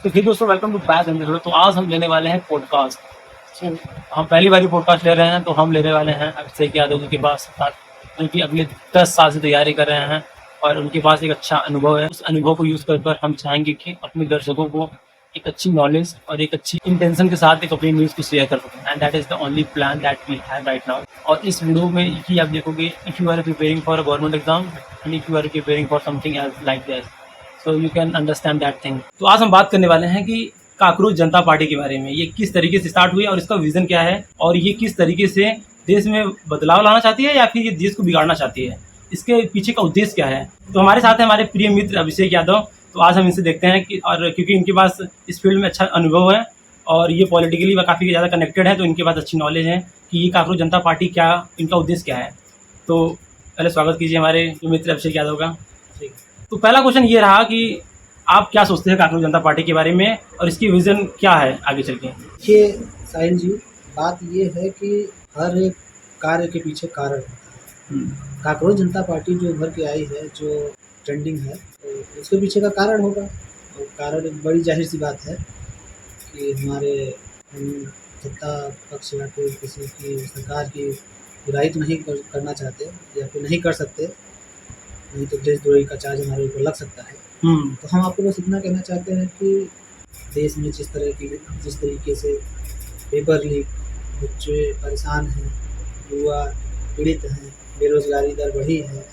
तो फिर दोस्तों वेलकम टू बैक एंड। तो आज हम लेने वाले हैं पॉडकास्ट। हम पहली बार पॉडकास्ट ले रहे हैं, तो हम लेने वाले हैं अभिषेक यादव जी के पास, जो कि अगले 10 साल से तैयारी कर रहे हैं और उनके पास एक अच्छा अनुभव है। उस अनुभव को यूज़ कर हम चाहेंगे कि अपने दर्शकों को एक अच्छी नॉलेज और एक अच्छी इंटेंशन के साथ एक अपनी न्यूज़ को शेयर कर सकें। And that is the only plan that we have right now. और इस वीडियो में ही आप देखोगे, if you are preparing for a government exam and if you are preparing for something else like this, so you can understand that thing. तो आज हम बात करने वाले हैं कि काकरोच जनता पार्टी के बारे में, ये किस तरीके से स्टार्ट हुई और इसका विजन क्या है, और ये किस तरीके से देश में बदलाव लाना चाहती है या फिर ये देश को बिगाड़ना चाहती है, इसके पीछे का उद्देश्य क्या है। तो हमारे साथ है हमारे प्रिय मित्र अभिषेक यादव। तो आज हम इनसे देखते हैं कि, और क्योंकि इनके पास इस फील्ड में अच्छा अनुभव है और ये पॉलिटिकली काफ़ी ज़्यादा कनेक्टेड है, तो इनके पास अच्छी नॉलेज है कि ये काकरोच जनता पार्टी क्या, इनका उद्देश्य क्या है। तो पहले स्वागत कीजिए हमारे मित्र अभिषेक यादव का। तो पहला क्वेश्चन ये रहा कि आप क्या सोचते हैं काकरोच जनता पार्टी के बारे में और इसकी विजन क्या है आगे चल के। देखिए साहिल जी, बात ये है कि हर एक कार्य के पीछे कारण होता है। काकरोच जनता पार्टी जो उभर के आई है, जो ट्रेंडिंग है, तो उसके पीछे का कारण होगा। और कारण एक बड़ी जाहिर सी बात है कि हम सत्ता पक्ष या फिर किसी की सरकार की बुराई तो नहीं करना चाहते या फिर नहीं कर सकते, नहीं तो देशद्रोही का चार्ज हमारे ऊपर लग सकता है। तो हम आपको बस इतना कहना चाहते हैं कि देश में जिस तरीके से पेपर लीक, बच्चे परेशान हैं, युवा पीड़ित हैं, बेरोजगारी दर बढ़ी है,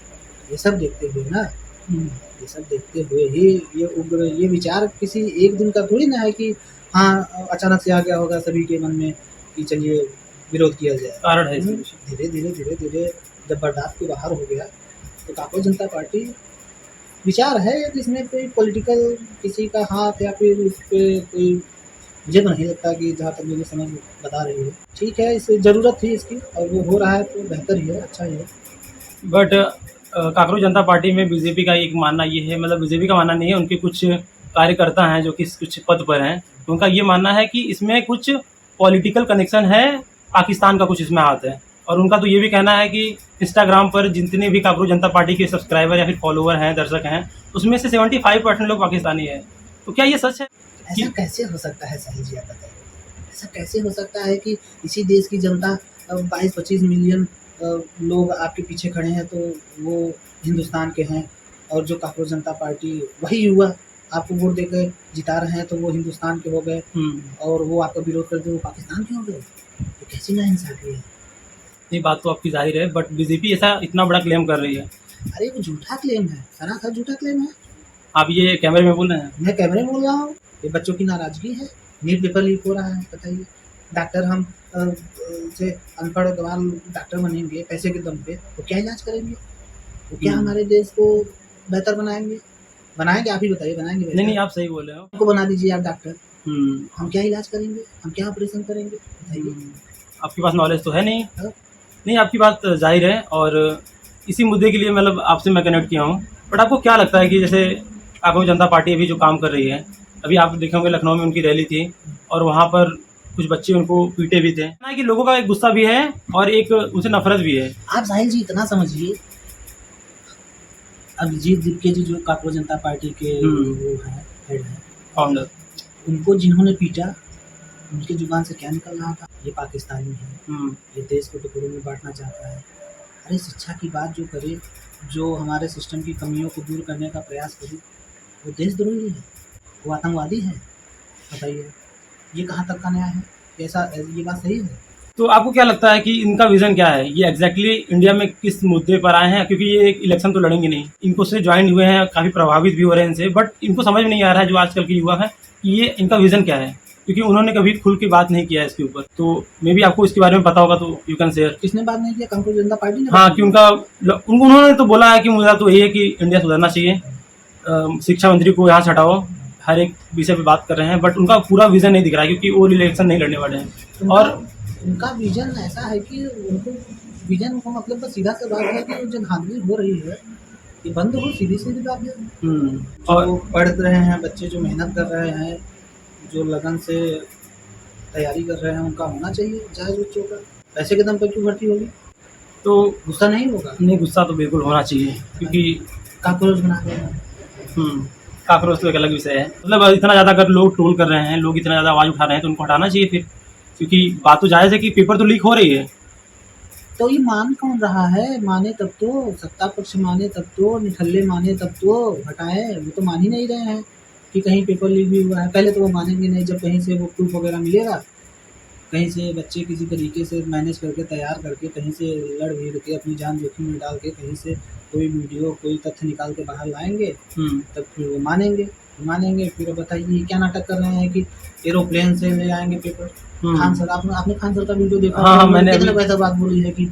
ये सब देखते हुए ना, ये सब देखते हुए ही ये विचार किसी एक दिन का थोड़ी ना है कि हाँ अचानक से आ गया होगा सभी के मन में कि चलिए विरोध किया जाए। कारण है धीरे धीरे जब बर्दाश्त के बाहर हो गया, तो काकरोच जनता पार्टी विचार है जिसमें कोई पॉलिटिकल किसी का हाथ या फिर उस पर कोई, मुझे तो नहीं लगता कि जहाँ तक मुझे समझ बता रही है, ठीक है, इस ज़रूरत थी इसकी और वो हो रहा है तो बेहतर ही है, अच्छा ही है। बट काकरोच जनता पार्टी में बीजेपी का एक मानना ये है, मतलब बीजेपी का मानना नहीं है, उनके कुछ कार्यकर्ता हैं जो कि कुछ पद पर हैं, तो उनका ये मानना है कि इसमें कुछ पॉलिटिकल कनेक्शन है, पाकिस्तान का कुछ इसमें हाथ है। और उनका तो ये भी कहना है कि इंस्टाग्राम पर जितने भी काकरोच जनता पार्टी के सब्सक्राइबर या फिर फॉलोअर हैं, दर्शक हैं, उसमें से 75% लोग पाकिस्तानी हैं। तो क्या ये सच है? ऐसा कैसे हो सकता है साहिल जी, आप बताइए, ऐसा कैसे हो सकता है कि इसी देश की जनता 22-25 मिलियन लोग आपके पीछे खड़े हैं, तो वो हिंदुस्तान के हैं, और जो काकरोच जनता पार्टी, वही युवा आपको वोट देकर जिता रहे हैं, तो वो हिंदुस्तान के हो गए, और वो आपका विरोध करते वो पाकिस्तान के हो गए। तो कैसी नाइंसाफी है। ये बात तो आपकी जाहिर है, बट बीजेपी ऐसा इतना बड़ा क्लेम कर रही है। अरे वो झूठा क्लेम है, सरासर झूठा क्लेम है। आप ये कैमरे में बोल रहे हैं? मैं कैमरे में बोल रहा हूँ। ये बच्चों की नाराजगी है, नीट पेपर लीक हो रहा है, बताइए। डॉक्टर हम से अनपढ़ गवार डॉक्टर बनेंगे पैसे के दम पे, तो क्या इलाज करेंगे? तो क्या हमारे देश को बेहतर बनाएंगे? आप ही बताइए, बनाएंगे? नहीं, आप सही बोल रहे हो। आपको बना दीजिए आप डॉक्टर, हम क्या इलाज करेंगे? हम क्या ऑपरेशन करेंगे? बताइए। आपके पास नॉलेज तो है नहीं। हाँ? नहीं, आपकी बात जाहिर है, और इसी मुद्दे के लिए मतलब आपसे मैं कनेक्ट किया हूँ। बट आपको क्या लगता है कि जैसे काकरोच जनता पार्टी अभी जो काम कर रही है, अभी आप देखे होंगे लखनऊ में उनकी रैली थी और वहाँ पर कुछ बच्चे उनको पीटे भी थे, ना कि लोगों का एक गुस्सा भी है और एक उनसे नफरत भी है। आप साहिल जी इतना समझिए, अभिजीत दीपके जी जो काकरोच जनता पार्टी के वो हैं, हेड हैं, फाउंडर, उनको जिन्होंने पीटा, उनकी जुबान से क्या निकल रहा था? ये पाकिस्तानी है, ये देश को टुकड़ों में बांटना चाहता है। अरे शिक्षा की बात जो करे, जो हमारे सिस्टम की कमियों को दूर करने का प्रयास करे, वो देशद्रोही है, वो आतंकवादी है। बताइए, ये कहाँ तक का न्याय है? ऐसा ये बात सही है? तो आपको क्या लगता है कि इनका विजन क्या है, ये एग्जैक्टली इंडिया में किस मुद्दे पर आए हैं? क्योंकि ये एक इलेक्शन तो लड़ेंगे नहीं, इनको से ज्वाइन हुए हैं, काफ़ी प्रभावित भी हो रहे हैं इनसे, बट इनको समझ में नहीं आ रहा है जो आजकल के युवा है कि ये इनका विजन क्या है, क्योंकि उन्होंने कभी खुल के बात नहीं किया है इसके ऊपर। तो मे बी आपको इसके बारे में पता होगा, तो यू कैन शेयर। किसने बात नहीं किया? काकरोच जनता पार्टी ने? हाँ, कि उन्होंने तो बोला है कि मुद्दा तो यही है कि इंडिया सुधरना चाहिए, शिक्षा मंत्री को यहाँ से हटाओ, हर एक विषय पे बात कर रहे हैं, बट उनका पूरा विजन नहीं दिख रहा है क्योंकि वो इलेक्शन नहीं लड़ने वाले हैं। और उनका विजन ऐसा है कि उनको विजन को मतलब बस सीधा सा बात है कि जो धांधली हो रही है ये बंद हो, सीधी बात है। और वो पढ़ रहे हैं बच्चे, जो मेहनत कर रहे हैं, जो लगन से तैयारी कर रहे हैं, उनका होना चाहिए जायज़ बच्चों का। पैसे के दम पर क्यों भर्ती होगी? तो गुस्सा नहीं होगा? नहीं, गुस्सा तो बिल्कुल होना चाहिए, क्योंकि काकरोच बना देना। काकरोच तो एक अलग विषय है। मतलब इतना ज़्यादा अगर लोग ट्रोल कर रहे हैं, लोग इतना ज़्यादा आवाज़ उठा रहे हैं तो उनको हटाना चाहिए फिर, क्योंकि बात तो जायज़ है कि पेपर तो लीक हो रही है। तो ये मान कौन रहा है? माने तब तो, सत्ता पक्ष माने तब तो, निठल्ले माने तब तो हटाएँ। वो तो मान ही नहीं रहे हैं कि कहीं पेपर लीक भी हुआ है। पहले तो वो मानेंगे नहीं, जब कहीं से वो प्रूफ वगैरह मिलेगा, कहीं से बच्चे किसी तरीके से मैनेज करके, तैयार करके, कहीं से लड़ भिड़ के, अपनी जान जोखिम में डाल के, कहीं से कोई वीडियो, कोई तथ्य निकाल के बाहर लाएँगे, तब फिर वो मानेंगे। मानेंगे फिर अब बताइए ये क्या नाटक कर रहे हैं कि एरोप्लेन से ले आएँगे पेपर। खान सर, आपने खान सर का वीडियो देखा हाँ, होगा, मैंने कितने अभी वैसा बात बोली है कि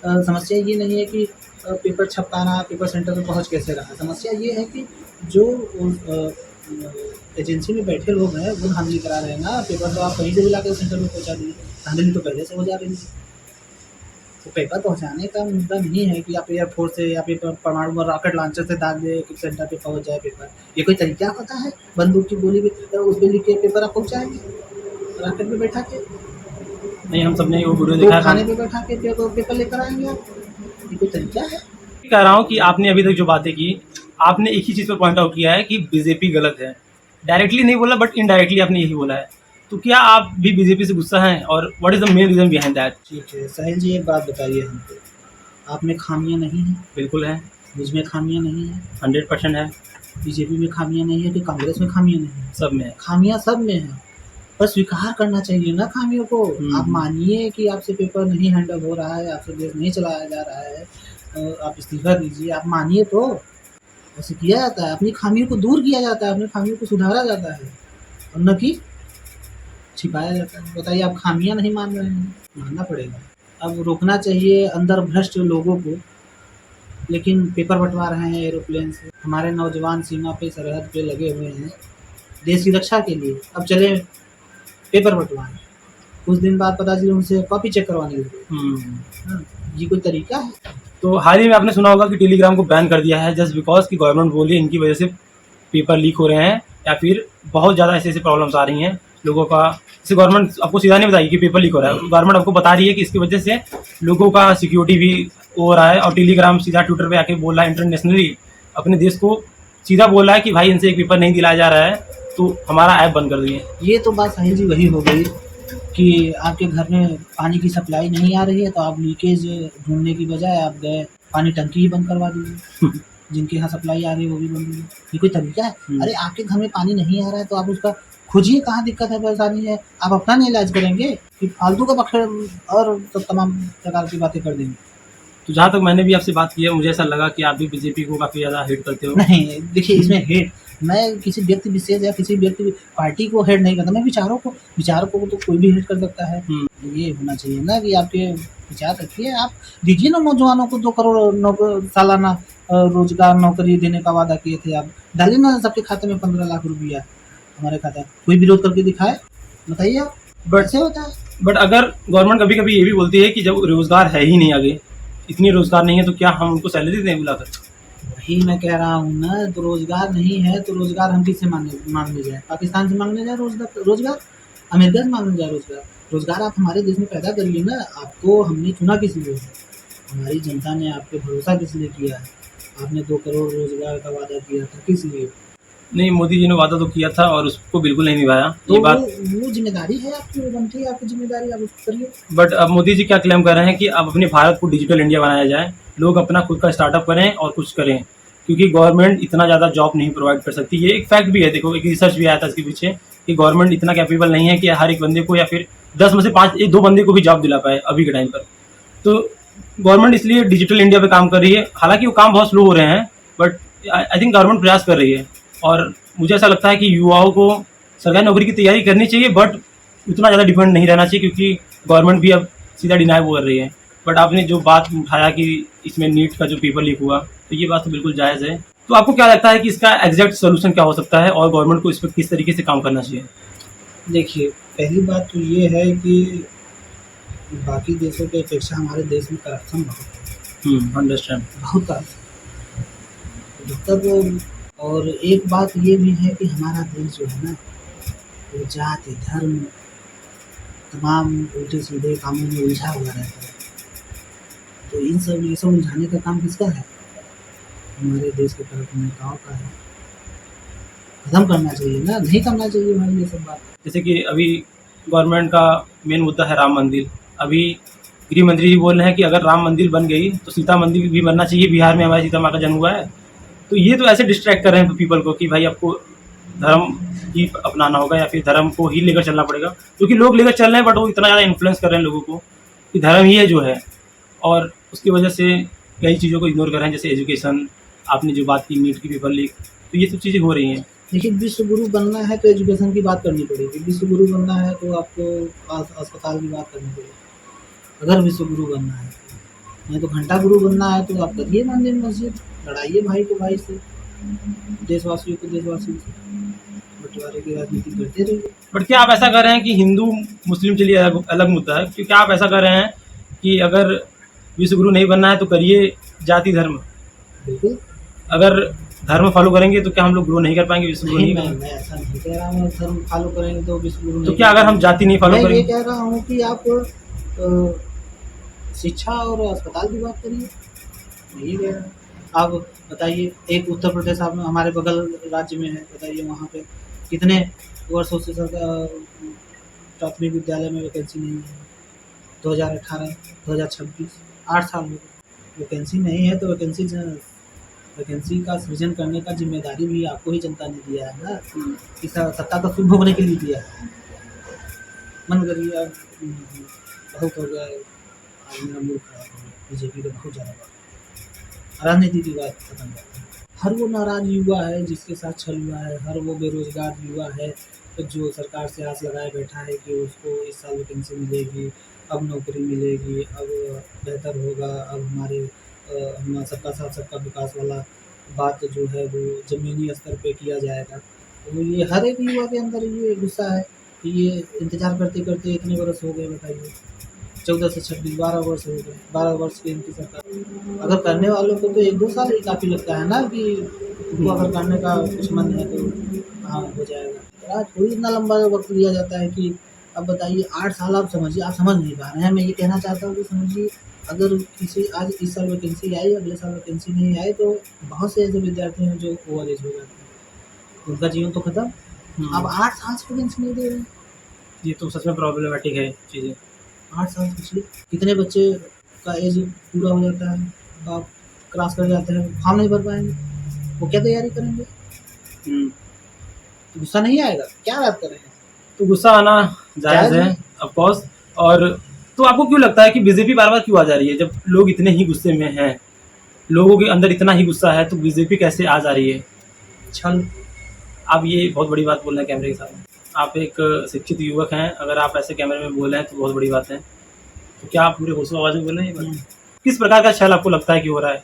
समस्या ये नहीं है कि पेपर छपवाना, पेपर सेंटर पे पहुँच कैसे रहा। समस्या ये है कि जो एजेंसी में बैठे लोग हैं वो धांधली करा रहे हैं ना। पेपर तो आप कहीं से भी लाके सेंटर में पहुँचा दीजिए, धांधली तो पहले से हो जा रही है। तो पेपर पहुँचाने का मुद्दा नहीं है कि आप एयरफोर्स से या फिर परमाणु रॉकेट लॉन्चर से दाग दे कि सेंटर पे पहुँच जाए पेपर। ये कोई तरीका होता है? बंदूक की गोली पे उस पे लिख के पेपर आप पहुँचाएँगे, रॉकेट पे बैठा के? नहीं, हम सबने वो वीडियो तो देखा था। खाने पे बैठा के पेपर लेकर आएँगे आप? ये कोई तरीका है? कह रहा हूँ कि आपने अभी तक जो बातें की, आपने एक ही चीज़ पर पॉइंट आउट किया है कि बीजेपी गलत है। डायरेक्टली नहीं बोला बट इनडायरेक्टली आपने यही बोला है। तो क्या आप भी बीजेपी से गुस्सा हैं, और what is the main reason behind that? ठीक है, साहिल जी एक बात बताइए हमको, आप में खामियाँ नहीं हैं? बिल्कुल है, मुझ में खामियाँ नहीं हैं? 100% है, बीजेपी में खामियाँ नहीं है कि कांग्रेस में खामियाँ नहीं हैं? सब में है। खामियाँ सब में हैं, पर स्वीकार करना चाहिए ना खामियों को। आप मानिए कि आपसे पेपर नहीं हैंडल हो रहा है, आपसे देश नहीं चलाया जा रहा है, आप इस्तीफ़ा दीजिए, आप मानिए तो। ऐसे किया जाता है, अपनी खामियों को दूर किया जाता है, अपनी खामियों को सुधारा जाता है, और न कि छिपाया जाता है। बताइए, आप खामियाँ नहीं मान रहे हैं, मानना पड़ेगा। अब रोकना चाहिए अंदर भ्रष्ट लोगों को, लेकिन पेपर बँटवा रहे हैं एरोप्लेन से। हमारे नौजवान सीमा पे, सरहद पे लगे हुए हैं देश की रक्षा के लिए। अब चले पेपर बँटवाएँ, कुछ दिन बाद पता चले उनसे कॉपी चेक करवाने लगे। हाँ, ये कोई तरीका है? तो हाल ही में आपने सुना होगा कि टेलीग्राम को बैन कर दिया है जस्ट बिकॉज कि गवर्नमेंट बोली इनकी वजह से पेपर लीक हो रहे हैं, या फिर बहुत ज़्यादा ऐसी प्रॉब्लम्स आ रही हैं लोगों का। जैसे गवर्नमेंट आपको सीधा नहीं बताएगी कि पेपर लीक हो रहा है, गवर्नमेंट आपको बता रही है कि इसकी वजह से लोगों का सिक्योरिटी भी हो रहा है। और टेलीग्राम सीधा ट्विटर पे आके बोल रहा है, इंटरनेशनली अपने देश को सीधा बोल रहा है कि भाई इनसे एक पेपर नहीं दिलाया जा रहा है तो हमारा ऐप बंद कर दिए। ये तो बात साहिल जी वही हो गई कि आपके घर में पानी की सप्लाई नहीं आ रही है, तो आप लीकेज ढूँढने की बजाय आप गए पानी टंकी ही बंद करवा दीजिए। जिनके यहाँ सप्लाई आ रही है वो भी बंद कीजिए। ये कोई तरीका है? अरे आपके घर में पानी नहीं आ रहा है तो आप उसका खोजिए कहाँ दिक्कत है, परेशानी है। आप अपना नहीं इलाज करेंगे कि फालतू का बखेड़ और सब तमाम प्रकार की बातें कर देंगे। तो जहाँ तक मैंने भी आपसे बात की है, मुझे ऐसा लगा कि आप भी बीजेपी को काफ़ी ज़्यादा हेट करते हो। नहीं, देखिए इसमें हेट, मैं किसी व्यक्ति विशेष या किसी व्यक्ति पार्टी को हेट नहीं करता, मैं विचारों को तो कोई भी हेट कर सकता है। ये होना चाहिए ना कि आपके विचार रखिए, आप दीजिए ना नौजवानों को 2 करोड़ सालाना रोजगार नौकरी देने का वादा किए थे आप। डालिए ना सबके खाते में 15 लाख रुपया हमारे खाता। कोई विरोध करके दिखाए, बताइए आप। बट से होता है। बट अगर गवर्नमेंट कभी कभी ये भी बोलती है कि जब रोजगार है ही नहीं, आगे इतनी रोजगार नहीं है, तो क्या हम उनको सैलरी दें बुलाकर? वही मैं कह रहा हूँ ना, तो रोजगार नहीं है तो रोजगार हम किससे मांगने जाए? पाकिस्तान से मांगने जाए रोजगार? अमेरिका से मांगने जाए रोजगार? आप हमारे देश में पैदा करिए ना। आपको हमने चुना किस लिए है? हमारी जनता ने आप पे भरोसा किस लिए किया है? आपने 2 करोड़ रोजगार का वादा किया था, किस लिए? नहीं, मोदी जी ने वादा तो किया था और उसको बिल्कुल नहीं निभाया। तो ये बात वो जिम्मेदारी है आपकी, वो बनती है आपकी जिम्मेदारी, आप उसको करिए। बट अब मोदी जी क्या क्लेम कर रहे हैं कि अब अपने भारत को डिजिटल इंडिया बनाया जाए, लोग अपना खुद का स्टार्टअप करें और कुछ करें, क्योंकि गवर्नमेंट इतना ज़्यादा जॉब नहीं प्रोवाइड कर सकती। ये एक फैक्ट भी है, देखो एक रिसर्च भी आया था इसके पीछे कि गवर्नमेंट इतना कैपेबल नहीं है कि हर एक बंदे को या फिर 10 में से 5-2 बंदे को भी जॉब दिला पाए अभी के टाइम पर। तो गवर्नमेंट इसलिए डिजिटल इंडिया पे काम कर रही है। हालांकि वो काम बहुत स्लो हो रहे हैं, बट आई थिंक गवर्नमेंट प्रयास कर रही है। और मुझे ऐसा लगता है कि युवाओं को सरकारी नौकरी की तैयारी करनी चाहिए, बट उतना ज़्यादा डिपेंड नहीं रहना चाहिए, क्योंकि गवर्नमेंट भी अब सीधा डिनाई वो कर रही है। बट आपने जो बात उठाया कि इसमें नीट का जो पेपर लीक हुआ, तो ये बात तो बिल्कुल जायज़ है। तो आपको क्या लगता है कि इसका एग्जैक्ट सोल्यूशन क्या हो सकता है और गवर्नमेंट को इस पर किस तरीके से काम करना चाहिए? देखिए, पहली बात तो ये है कि बाकी देशों की अपेक्षा हमारे देश में करप्शन बहुत है। अंडरस्टैंड। बहुत करप्शन मतलब। और एक बात ये भी है कि हमारा देश जो है ना, वो जाति धर्म तमाम उल्टे सीधे कामों में उलझा हुआ रहता है। तो ये सब उलझाने का काम किसका है? हमारे देश के तरफ नेताओं का है। खत्म करना चाहिए ना, नहीं करना चाहिए भाई ये सब बात। जैसे कि अभी गवर्नमेंट का मेन मुद्दा है राम मंदिर। अभी गृह मंत्री जी बोल रहे हैं कि अगर राम मंदिर बन गई तो सीता मंदिर भी बनना चाहिए, बिहार में हमारी सीता माँ का जन्म हुआ है। तो ये तो ऐसे डिस्ट्रैक्ट कर रहे हैं पीपल को कि भाई आपको धर्म ही अपनाना होगा या फिर धर्म को ही लेकर चलना पड़ेगा, क्योंकि लोग लेकर चल रहे हैं बट वो इतना ज़्यादा इन्फ्लुएंस कर रहे हैं लोगों को कि धर्म ही है जो है, और उसकी वजह से कई चीज़ों को इग्नोर कर रहे हैं, जैसे एजुकेशन, आपने जो बात की नीट की पेपर लीक, तो ये सब चीज़ें हो रही हैं। देखिए, विश्व गुरु बनना है तो एजुकेशन की बात करनी पड़ेगी, विश्व गुरु बनना है तो आपको अस्पताल की बात करनी पड़ेगी, अगर विश्व गुरु बनना है। नहीं तो घंटा गुरु बनना है तो आप करिए मंदिर मस्जिद, लड़ाइए भाई को भाई से, देशवासियों को देशवासियों से, बंटवारे की राजनीति करते रहिए। बट क्या आप ऐसा कर रहे हैं कि हिंदू मुस्लिम चलिए अलग अलग मुद्दा है, क्योंकि क्या आप ऐसा कर रहे हैं कि अगर विश्व गुरु नहीं बनना है तो करिए जाति धर्म, बिल्कुल, अगर धर्म फॉलो करेंगे तो क्या हम लोग ग्रो नहीं कर पाएंगे, विश्व गुरु नहीं नहीं मैं ऐसा नहीं कह रहा हूँ धर्म फॉलो करेंगे तो विश्व गुरु तो नहीं क्या अगर हम जाति नहीं फॉलो मैं ये करेंगे? कह रहा हूँ कि आप शिक्षा और अस्पताल की बात करिए, मैं ये कह रहा हूँ। आप बताइए, एक उत्तर प्रदेश आप हमारे बगल राज्य में है, बताइए वहाँ पे कितने वर्षों से प्राथमिक विद्यालय में वैकेंसी नहीं है। 2018 2026 8 साल हो गए, वैकेंसी नहीं है तो वैकेंसी का सृजन करने का जिम्मेदारी भी आपको ही जनता ने दिया है ना, कि सत्ता का सुख भोगने के लिए दिया है। मन करिए अब बहुत हो गया, मेरा मूड खराब हो गया, बीजेपी का बहुत ज़्यादा बात, राजनीति की बात खत्म करते हैं। हर वो नाराज युवा है जिसके साथ छल हुआ है, हर वो बेरोजगार युवा है जो सरकार से आस लगाए बैठा है कि उसको इस साल वैकेंसी मिलेगी, अब नौकरी मिलेगी, अब बेहतर होगा, अब हमारे हम सबका साथ सबका विकास वाला बात जो है वो ज़मीनी स्तर पे किया जाएगा। तो ये हर एक युवा के अंदर ये गुस्सा है कि ये इंतज़ार करते करते इतने बरस हो गए, बताइए 14 से 26 12 वर्ष हो गए, 12 वर्ष की इनकी सरकार। अगर करने वालों को तो 1-2 साल ही काफ़ी लगता है ना, कि उनको अगर करने का कुछ मन है तो हाँ हो जाएगा। आज थोड़ी इतना लंबा वक्त लिया जाता है कि अब बताइए 8 साल, आप समझिए, आप समझ नहीं पा रहे हैं। मैं ये कहना चाहता हूँ कि समझिए, अगर किसी आज इस साल वैकेंसी आई, अगले साल वैकेंसी नहीं आई तो बहुत से ऐसे विद्यार्थी हैं जो ओवर एज हो जाते हैं, उनका जीवन तो खत्म। अब 8 साल से वैकेंसी नहीं दे रहे हैं, ये तो सच में प्रॉब्लमेटिक है चीज़ें। 8 साल सोचिए, कितने बच्चे का एज पूरा हो जाता है, आप क्रॉस कर जाते हैं, फॉर्म नहीं भर पाएंगे, वो क्या तैयारी करेंगे? तो गुस्सा नहीं आएगा? क्या बात कर रहे हैं? तो गुस्सा आना जायज़ है ऑफ कोर्स। और तो आपको क्यों लगता है कि बीजेपी बार बार क्यों आ जा रही है, जब लोग इतने ही गुस्से में हैं, लोगों के अंदर इतना ही गुस्सा है, तो बीजेपी कैसे आ जा रही है? छल। आप ये बहुत बड़ी बात बोल रहे हैं कैमरे के सामने, आप एक शिक्षित युवक हैं, अगर आप ऐसे कैमरे में बोल रहे हैं तो बहुत बड़ी बात है। तो क्या आप पूरे होशो आवाज़ में बोल रहे हैं ये बात? किस प्रकार का छल आपको लगता है कि हो रहा है?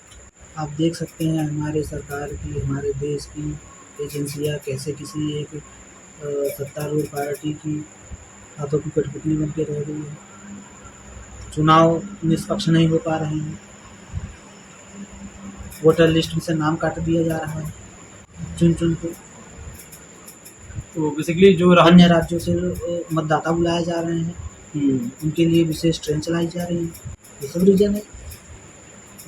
आप देख सकते हैं हमारे सरकार की, हमारे देश की एजेंसियां कैसे किसी एक सत्तारूढ़ पार्टी की हाथों की कठपुतली बन के रह गई है। चुनाव निष्पक्ष नहीं हो पा रहे हैं, वोटर लिस्ट में से नाम काट दिया जा रहा है चुन चुन के। तो बेसिकली जो अन्य राज्यों से मतदाता बुलाए जा रहे हैं, उनके लिए विशेष ट्रेन चलाई जा रही है, ये सब रीजन है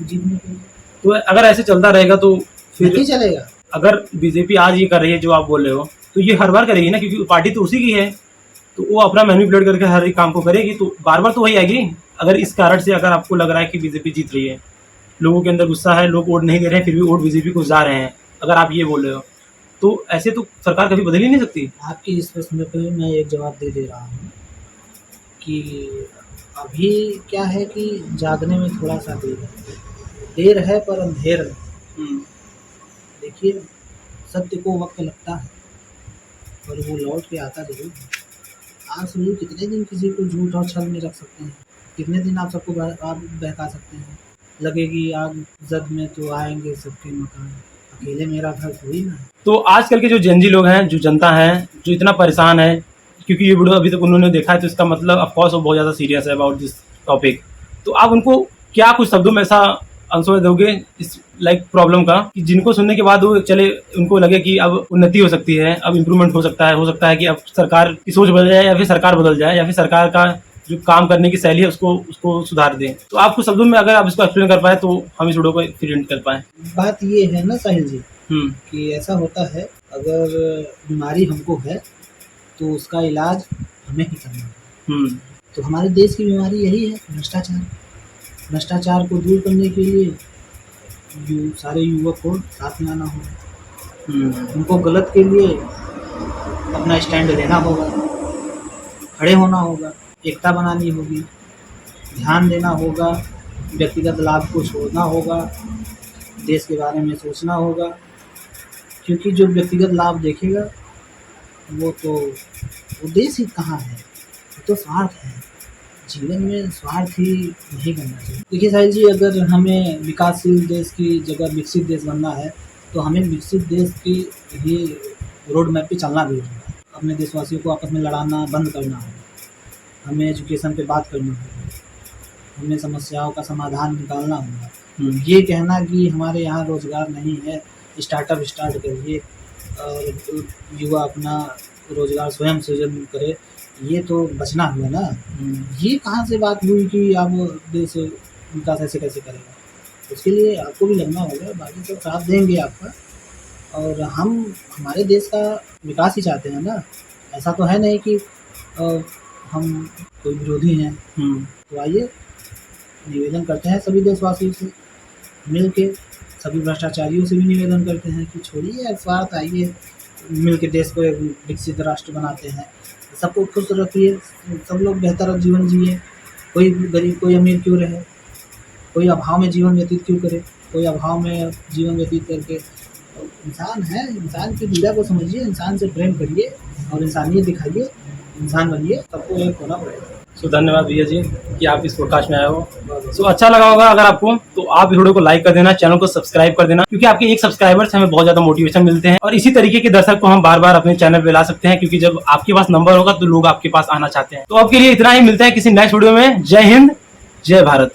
जीतने के लिए। तो अगर ऐसे चलता रहेगा तो फिर नहीं चलेगा। अगर बीजेपी आज ये कर रही है जो आप बोल रहे हो, तो ये हर बार करेगी ना, क्योंकि पार्टी तो उसी की है, तो वो अपना मैनिपुलेट करके हर एक काम को करेगी, तो बार बार तो वही आएगी। अगर इस कारण से अगर आपको लग रहा है कि बीजेपी जीत रही है, लोगों के अंदर गुस्सा है, लोग वोट नहीं दे रहे हैं, फिर भी वोट बीजेपी को जा रहे हैं, अगर आप ये बोल रहे हो, तो ऐसे तो सरकार कभी बदल ही नहीं सकती। आपकी इस प्रश्न पे मैं एक जवाब दे रहा हूँ कि अभी क्या है कि जागने में थोड़ा सा देर है पर अंधेर है। देखिए, सत्य को वक्त लगता है और वो लौट के आता जरूर है। आप समझिए, कितने दिन किसी को झूठ और छल में रख सकते हैं, कितने दिन आप सबको आप बहका सकते हैं। लगेगी आग जग में तो आएंगे सबके मकान, अकेले मेरा घर थोड़ी ना है। तो आजकल के जो जेनजी लोग हैं, जो जनता है, जो इतना परेशान है, क्योंकि ये वीडियो अभी तक उन्होंने देखा है, तो इसका मतलब ऑफकोर्स वो बहुत ज़्यादा सीरियस है अबाउट दिस टॉपिक। तो आप उनको क्या कुछ शब्दों में ऐसा आंसर दोगे इस प्रॉब्लम का, कि जिनको सुनने के बाद वो चले, उनको लगे कि अब उन्नति हो सकती है, अब इम्प्रूवमेंट हो सकता है कि अब सरकार की सोच बदल जाए, या फिर सरकार बदल जाए, या फिर सरकार का जो काम करने की शैली है उसको सुधार दें। तो आप कुछ शब्दों में अगर आप इसको एक्सप्लेन कर पाए तो हम इस वीडियो को फिर एंड कर पाएँ। बात ये है ना साहिल जी, कि ऐसा होता है, अगर बीमारी हमको है तो उसका इलाज हमें ही करना है। तो हमारे देश की बीमारी यही है, भ्रष्टाचार। भ्रष्टाचार को दूर करने के लिए सारे युवक को साथ में आना होगा। उनको गलत के लिए अपना स्टैंड लेना होगा, खड़े होना होगा, एकता बनानी होगी, ध्यान देना होगा, व्यक्तिगत लाभ को छोड़ना होगा, देश के बारे में सोचना होगा। क्योंकि जो व्यक्तिगत लाभ देखेगा वो देश ही कहाँ है, वो तो स्वार्थ है। जीवन में स्वार्थ ही नहीं करना चाहिए। देखिए साहिल जी, अगर हमें विकासशील देश की जगह विकसित देश बनना है तो हमें विकसित देश की ही रोड मैप पे चलना भी होगा। अपने देशवासियों को आपस में लड़ाना बंद करना होगा, हमें एजुकेशन पे बात करनी होगी, हमें समस्याओं का समाधान निकालना होगा। ये कहना कि हमारे यहाँ रोज़गार नहीं है, स्टार्टअप स्टार्ट करिए और युवा अपना रोज़गार स्वयं सृजन करे, ये तो बचना हुआ ना। ये कहाँ से बात हुई कि आप देश विकास ऐसे कैसे करेगा। उसके लिए आपको भी लगना होगा, बाकी सब साथ देंगे आपका, और हम हमारे देश का विकास ही चाहते हैं ना। ऐसा तो है नहीं कि हम कोई विरोधी हैं। तो आइए निवेदन करते हैं सभी देशवासियों से मिल के, सभी भ्रष्टाचारियों से भी निवेदन करते हैं कि छोड़िए स्वार्थ, आइए मिल के देश को एक विकसित राष्ट्र बनाते हैं। सबको खुश रखिए, सब लोग बेहतर जीवन जिए, कोई गरीब कोई अमीर क्यों रहे, कोई अभाव में जीवन व्यतीत क्यों करे, कोई अभाव में जीवन व्यतीत करके। इंसान है, इंसान की पीड़ा को समझिए, इंसान से प्रेम करिए और इंसानियत दिखाइए, इंसान बनिए, सबको एक होना पड़ेगा। सो धन्यवाद भैया जी कि आप इस पॉडकास्ट में आए हो। सो अच्छा लगा होगा अगर आपको, तो आप वीडियो को लाइक कर देना, चैनल को सब्सक्राइब कर देना, क्योंकि आपके एक सब्सक्राइबर से हमें बहुत ज्यादा मोटिवेशन मिलते हैं और इसी तरीके के दर्शक को हम बार बार अपने चैनल पे ला सकते हैं, क्योंकि जब आपके पास नंबर होगा तो लोग आपके पास आना चाहते हैं। तो अब के लिए इतना ही, मिलते हैं किसी नेक्स्ट वीडियो में। जय हिंद, जय भारत।